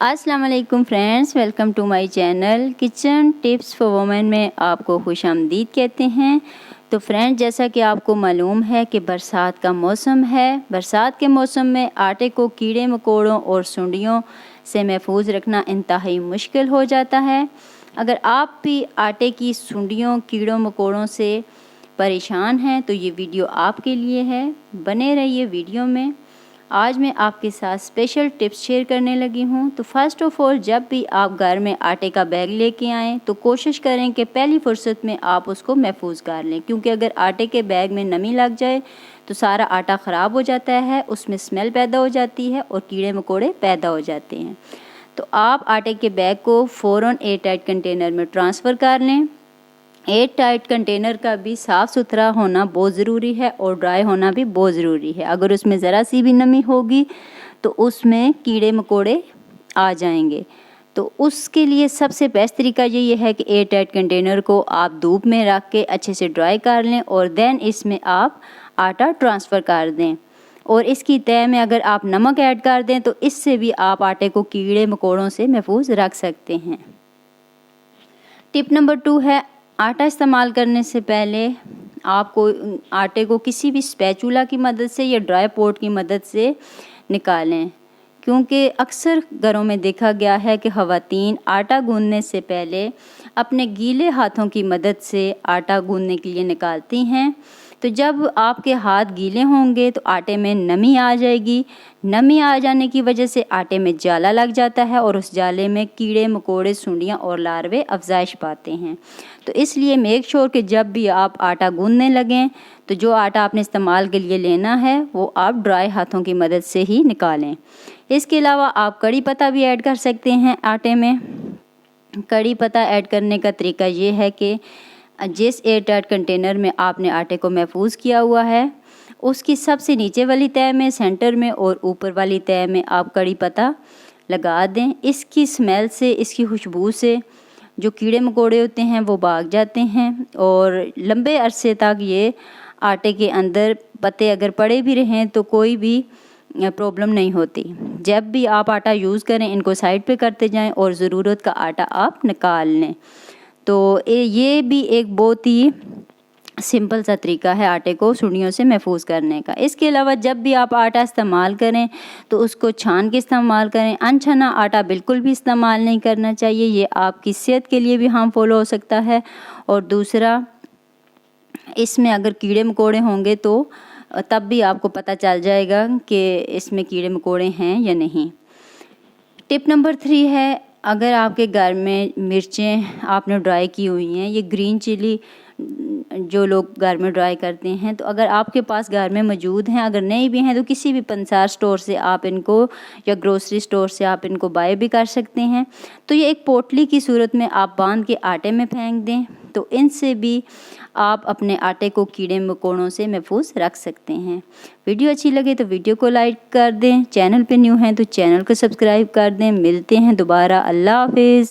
अस्सलाम वालेकुम friends, welcome to my channel kitchen tips for women में आपको खुशामदीद कहते हैं। तो फ्रेंड्स, जैसा कि आपको मालूम है कि बरसात का मौसम है। बरसात के मौसम में आटे को कीड़े मकोड़ों और सुंडियों से महफूज रखना इंतहाई मुश्किल हो जाता है। अगर आप भी आटे की सुंडियों कीड़ों मकोड़ों से परेशान हैं तो ये वीडियो आपके लिए है। बने रहिए वीडियो में। आज मैं आपके साथ स्पेशल टिप्स शेयर करने लगी हूँ। तो फर्स्ट ऑफ ऑल, जब भी आप घर में आटे का बैग लेके आएँ तो कोशिश करें कि पहली फुर्सत में आप उसको महफूज कर लें, क्योंकि अगर आटे के बैग में नमी लग जाए तो सारा आटा ख़राब हो जाता है, उसमें स्मेल पैदा हो जाती है और कीड़े मकोड़े पैदा हो जाते हैं। तो आप आटे के बैग को फ़ौरन एयर टाइट कंटेनर में ट्रांसफ़र कर लें। एयर टाइट कंटेनर का भी साफ़ सुथरा होना बहुत ज़रूरी है और ड्राई होना भी बहुत ज़रूरी है। अगर उसमें ज़रा सी भी नमी होगी तो उसमें कीड़े मकोड़े आ जाएंगे। तो उसके लिए सबसे बेस्ट तरीका ये है कि एयर टाइट कंटेनर को आप धूप में रख के अच्छे से ड्राई कर लें और देन इसमें आप आटा ट्रांसफ़र कर दें। और इसकी तय में अगर आप नमक ऐड कर दें तो इससे भी आप आटे को कीड़े मकोड़ों से महफूज रख सकते हैं। टिप नंबर 2 है, आटा इस्तेमाल करने से पहले आपको आटे को किसी भी स्पैचुला की मदद से या ड्राई पॉट की मदद से निकालें, क्योंकि अक्सर घरों में देखा गया है कि ख़वातीन आटा गूंदने से पहले अपने गीले हाथों की मदद से आटा गूंदने के लिए निकालती हैं। तो जब आपके हाथ गीले होंगे तो आटे में नमी आ जाएगी। नमी आ जाने की वजह से आटे में जाला लग जाता है और उस जाले में कीड़े मकोड़े, सुंडियाँ और लार्वे अफजाइश पाते हैं। तो इसलिए मेक श्योर कि जब भी आप आटा गूंदने लगें तो जो आटा आपने इस्तेमाल के लिए लेना है वो आप ड्राई हाथों की मदद से ही निकालें। इसके अलावा आप कड़ी पत्ता भी ऐड कर सकते हैं आटे में। कड़ी पत्ता ऐड करने का तरीका ये है कि जिस एयर टाइट कंटेनर में आपने आटे को महफूज किया हुआ है उसकी सबसे नीचे वाली तह में, सेंटर में और ऊपर वाली तह में आप कड़ी पत्ता लगा दें। इसकी स्मेल से, इसकी खुशबू से जो कीड़े मकोड़े होते हैं वो भाग जाते हैं और लंबे अरसे तक ये आटे के अंदर पत्ते अगर पड़े भी रहें तो कोई भी प्रॉब्लम नहीं होती। जब भी आप आटा यूज़ करें इनको साइड पे करते जाएं और ज़रूरत का आटा आप निकाल लें। तो ये भी एक बहुत ही सिंपल सा तरीका है आटे को सुंडियों से महफूज करने का। इसके अलावा जब भी आप आटा इस्तेमाल करें तो उसको छान के इस्तेमाल करें। अनछना आटा बिल्कुल भी इस्तेमाल नहीं करना चाहिए, ये आपकी सेहत के लिए भी हार्मफुल हो सकता है। और दूसरा, इसमें अगर कीड़े मकोड़े होंगे तो तब भी आपको पता चल जाएगा कि इसमें कीड़े मकोड़े हैं या नहीं। टिप नंबर 3 है, अगर आपके घर में मिर्चें आपने ड्राई की हुई हैं, ये ग्रीन चिली जो लोग घर में ड्राई करते हैं, तो अगर आपके पास घर में मौजूद हैं, अगर नहीं भी हैं तो किसी भी पंसार स्टोर से आप इनको या ग्रोसरी स्टोर से आप इनको बाय भी कर सकते हैं। तो ये एक पोटली की सूरत में आप बांध के आटे में फेंक दें, तो इनसे भी आप अपने आटे को कीड़े मकोड़ों से महफूज रख सकते हैं। वीडियो अच्छी लगे तो वीडियो को लाइक कर दें। चैनल पे न्यू हैं तो चैनल को सब्सक्राइब कर दें। मिलते हैं दोबारा। अल्लाह हाफिज़।